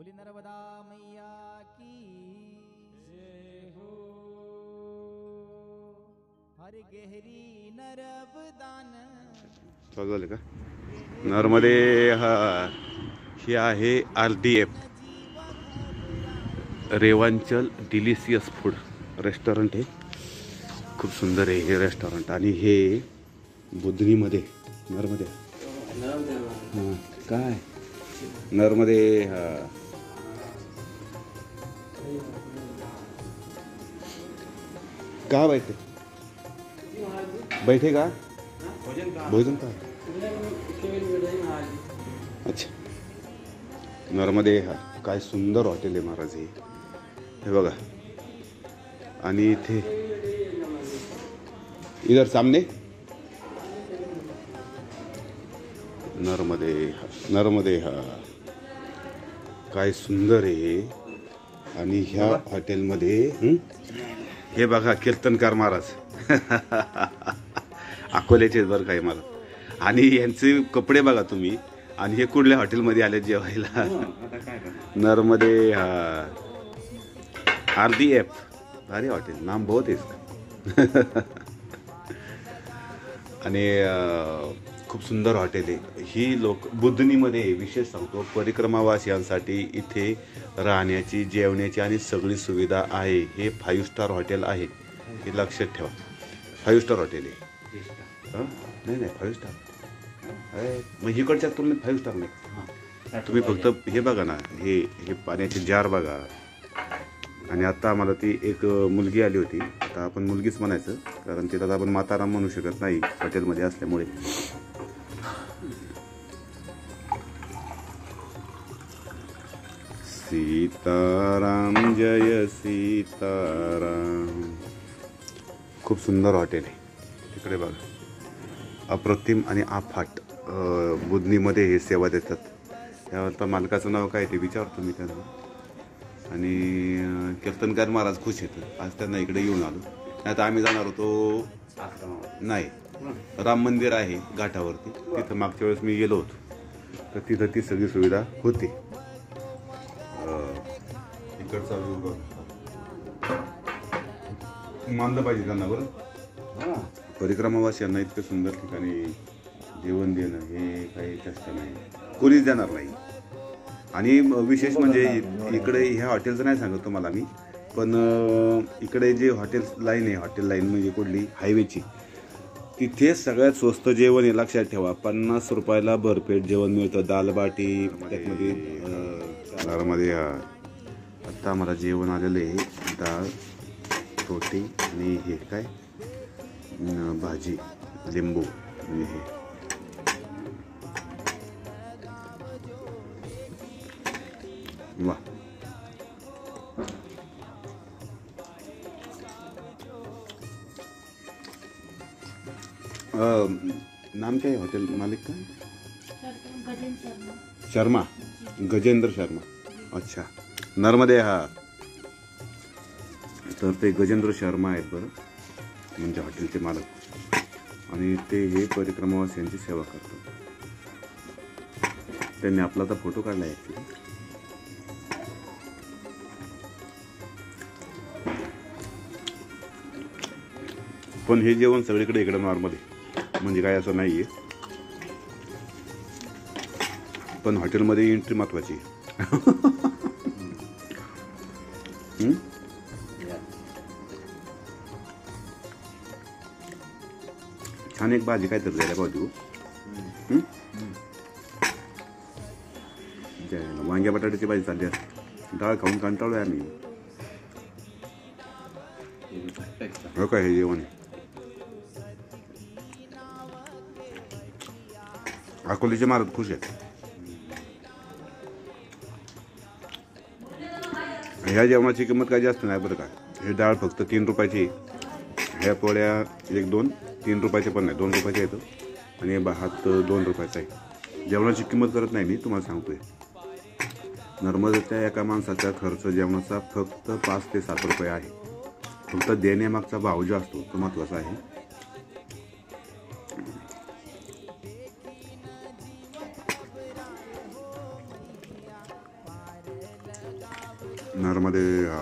बोली नर्मदा मैया की जय हो। हरे गहरी नर्मदान चालू झाले का नर्मदे हा ही आहे RDF Revanchal delicious food restaurant आहे। खूप सुंदर आहे हे रेस्टॉरंट आणि हे बुधनीमध्ये नर्मदे हां काय नर्मदे हा का बैठे बैठे का भोजन का अच्छा नर्मदे हा काय सुंदर हॉटेल आहे महाराज हे बघा आणि इथे इधर सामने नर्मदे हा काय सुंदर आहे आणि ह्या हॉटेलमध्ये हे बघा कीर्तनकार महाराज अकोल्याचे बरं काय महाराज आणि यांचे कपडे बघा तुम्ही आणि हे कुठल्या हॉटेलमध्ये आले जेवायला नर्मदे हा RDF भारी हॉटेल नाम बहुत है इसका आणि खूप सुंदर हॉटेल आहे ही लोक बुधनीमध्ये विशेष सांगतो परिक्रमावासियांसाठी इथे राहण्याची जेवण्याची आणि सगळी सुविधा आहे। हे 5 स्टार हॉटेल आहे हे लक्षात ठेवा 5 स्टार हॉटेल आहे नाही 5 स्टार आहे मग इकडच्या तुलनेत 5 स्टार नाही तुम्ही फक्त हे बघा ना हे पाण्याचे जार बघा आणि आता आम्हाला ती एक मुलगी आली होती आता आपण मुलगीच म्हणायचं कारण तिला आपण माताराम म्हणू शकत नाही हॉटेलमध्ये असल्यामुळे सीताराम जय सीताराम खूप सुंदर हॉटेल आहे तिकडे बघा अप्रतिम आणि अफाट बुधनीमध्ये हे सेवा देतात। त्यावर मालकाचं नाव काय ते विचारतो मी त्यांना आणि कीर्तनकार महाराज खुश आहेत आज त्यांना इकडे येऊन आलो नाही तर आम्ही जाणार होतो नाही राम मंदिर आहे घाटावरती तिथं मागच्या वेळेस मी गेलो होतो तर तिथं ती सगळी सुविधा होती। इकडचा व्ह्यू मानलं पाहिजे त्यांना बरं परिक्रमावासियांना इतकं सुंदर ठिकाणी जेवण देणं हे काही चेष्टा नाही कोणीच देणार नाही। आणि विशेष म्हणजे इकडे ह्या हॉटेलचं नाही सांगत तुम्हाला मी पण इकडे जे हॉटेल लाईन आहे हॉटेल लाईन म्हणजे कुठली हायवेची तिथे सगळ्यात स्वस्त जेवण आहे लक्षात ठेवा 50 रुपयाला भरपेट जेवण मिळतं दाल बाटी त्यामध्ये नर्मदे आत्ता आम्हाला जेवण आलेलं आहे डाळ रोटी आणि हे काय भाजी लिंबू आणि हे वा नाम क्या है होटल मालिक का शर्मा गजेंद्र शर्मा अच्छा नर्मदे हा तर ते गजेंद्र शर्मा आहेत बरं म्हणजे हॉटेलचे मालक आणि ते हे परिक्रमावासियांची सेवा करतात। त्यांनी आपला तर फोटो काढला आहे ॲक्च्युली पण हे जेवण सगळीकडे इकडे नॉर्मल आहे म्हणजे काय असं नाही आहे पण हॉटेलमध्ये एंट्री महत्वाची छान एक भाजी काय तर द्यायला पाहिजे वांग्या बटाट्याची भाजी चालली असते डाळ खाऊन कंटाळू आहे आम्ही हो काय हे जेवण अकोलीचे महाराज खुश आहेत। ह्या जेवणाची किंमत काय जास्त नाही बरं का हे डाळ फक्त 3 रुपयाची ह्या पोळ्या 1-2 3 रुपयाचे पण नाही 2 रुपयाचे येतं आणि भात 2 रुपयाचा आहे। जेवणाची किंमत करत नाही मी तुम्हाला सांगतोय नर्मदेच्या एका माणसाचा खर्च जेवणाचा फक्त 5 ते 7 रुपये आहे फक्त देण्यामागचा भाव जो असतो तो महत्त्वाचा आहे। नर्मदे हा